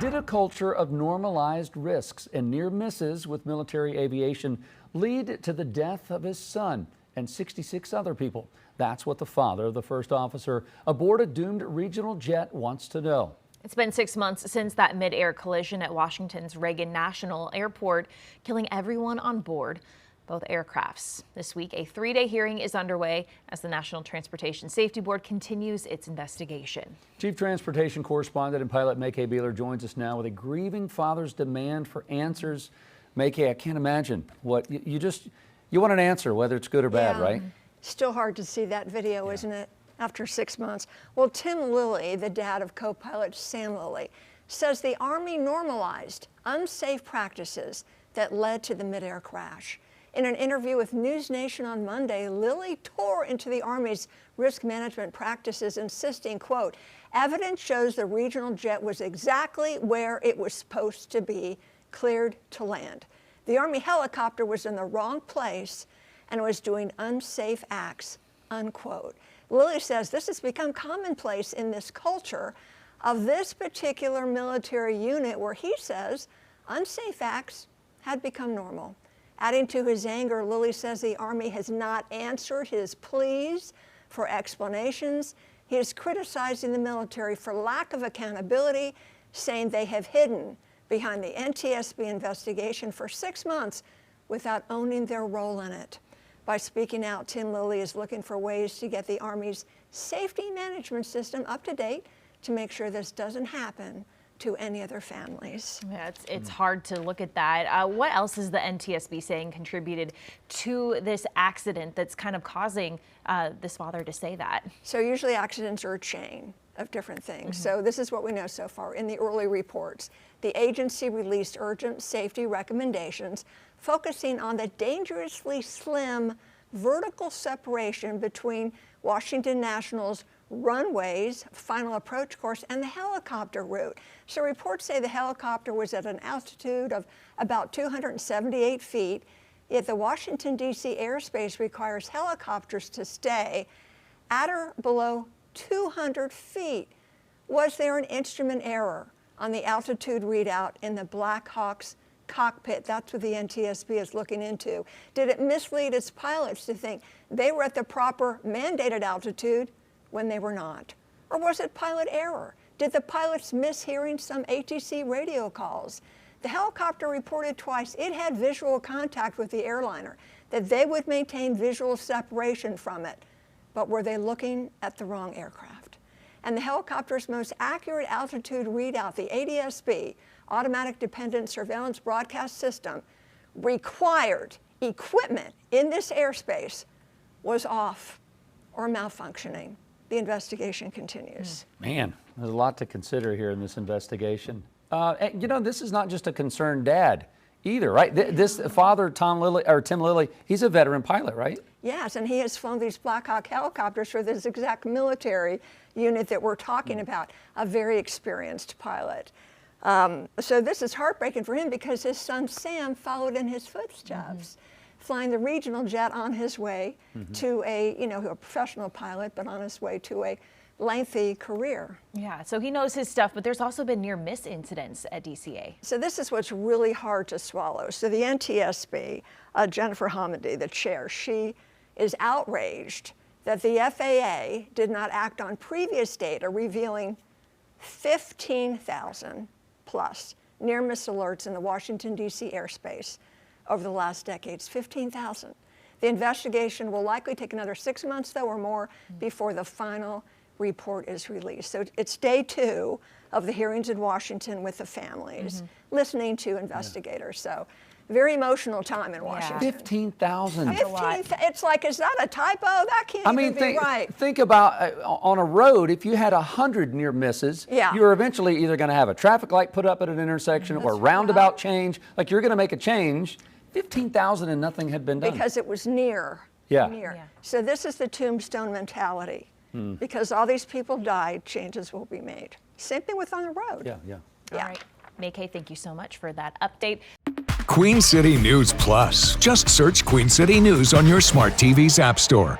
Did a culture of normalized risks and near misses with military aviation lead to the death of his son and 66 other people? That's what the father of the first officer aboard a doomed regional jet wants to know. It's been 6 months since that mid-air collision at Washington's Reagan National Airport, killing everyone on board both aircrafts. This week, a 3-day hearing is underway as the National Transportation Safety Board continues its investigation. Chief Transportation Correspondent and pilot MayCay Beeler joins us now with a grieving father's demand for answers. MayCay, I can't imagine what you want an answer, whether it's good or bad, right? Still hard to see that video, isn't it? After 6 months. Well, Tim Lilly, the dad of co-pilot Sam Lilly, says the Army normalized unsafe practices that led to the mid-air crash. In an interview with News Nation on Monday, Lilly tore into the Army's risk management practices, insisting, quote, evidence shows the regional jet was exactly where it was supposed to be, cleared to land. The Army helicopter was in the wrong place and was doing unsafe acts, unquote. Lilly says this has become commonplace in this culture of this particular military unit where he says unsafe acts had become normal. Adding to his anger, Lilly says the Army has not answered his pleas for explanations. He is criticizing the military for lack of accountability, saying they have hidden behind the NTSB investigation for 6 months without owning their role in it. By speaking out, Tim Lilly is looking for ways to get the Army's safety management system up to date to make sure this doesn't happen to any other families. Yeah, it's hard to look at that. What else is the NTSB saying contributed to this accident that's kind of causing this father to say that? So usually accidents are a chain of different things. So this is what we know so far. In the early reports, the agency released urgent safety recommendations focusing on the dangerously slim vertical separation between Washington National's runways, final approach course, and the helicopter route. So reports say the helicopter was at an altitude of about 278 feet, yet the Washington, D.C. airspace requires helicopters to stay at or below 200 feet. Was there an instrument error on the altitude readout in the Black Hawk's cockpit? That's what the NTSB is looking into. Did it mislead its pilots to think they were at the proper mandated altitude when they were not? Or was it pilot error? Did the pilots miss hearing some ATC radio calls? The helicopter reported twice it had visual contact with the airliner, that they would maintain visual separation from it. But were they looking at the wrong aircraft? And the helicopter's most accurate altitude readout, the ADS-B, Automatic Dependent Surveillance Broadcast System, required equipment in this airspace was off or malfunctioning. The investigation continues. Man, there's a lot to consider here in this investigation. You know, this is not just a concerned dad either, right? This father, Tim Lilly, he's a veteran pilot, right? Yes, and he has flown these Black Hawk helicopters for this exact military unit that we're talking about, a very experienced pilot. So this is heartbreaking for him because his son Sam followed in his footsteps, flying the regional jet on his way to a professional pilot, but on his way to a lengthy career. Yeah, so he knows his stuff, but there's also been near-miss incidents at DCA. So this is what's really hard to swallow. So the NTSB, Jennifer Hamady, the chair, she is outraged that the FAA did not act on previous data revealing 15,000 plus near-miss alerts in the Washington, D.C. airspace over the last decades, 15,000. The investigation will likely take another 6 months, though, or more before the final report is released. So it's day 2 of the hearings in Washington with the families, listening to investigators. So very emotional time in Washington. 15,000. It's like, is that a typo? That can't even be right. Think about on a road, if you had 100 near misses, you're eventually either going to have a traffic light put up at an intersection or a roundabout change. Like you're going to make a change. 15,000 and nothing had been done. Because it was near. So this is the tombstone mentality. Because all these people died, changes will be made. Same thing with on the road. All right. MayCay, thank you so much for that update. Queen City News Plus. Just search Queen City News on your smart TV's app store.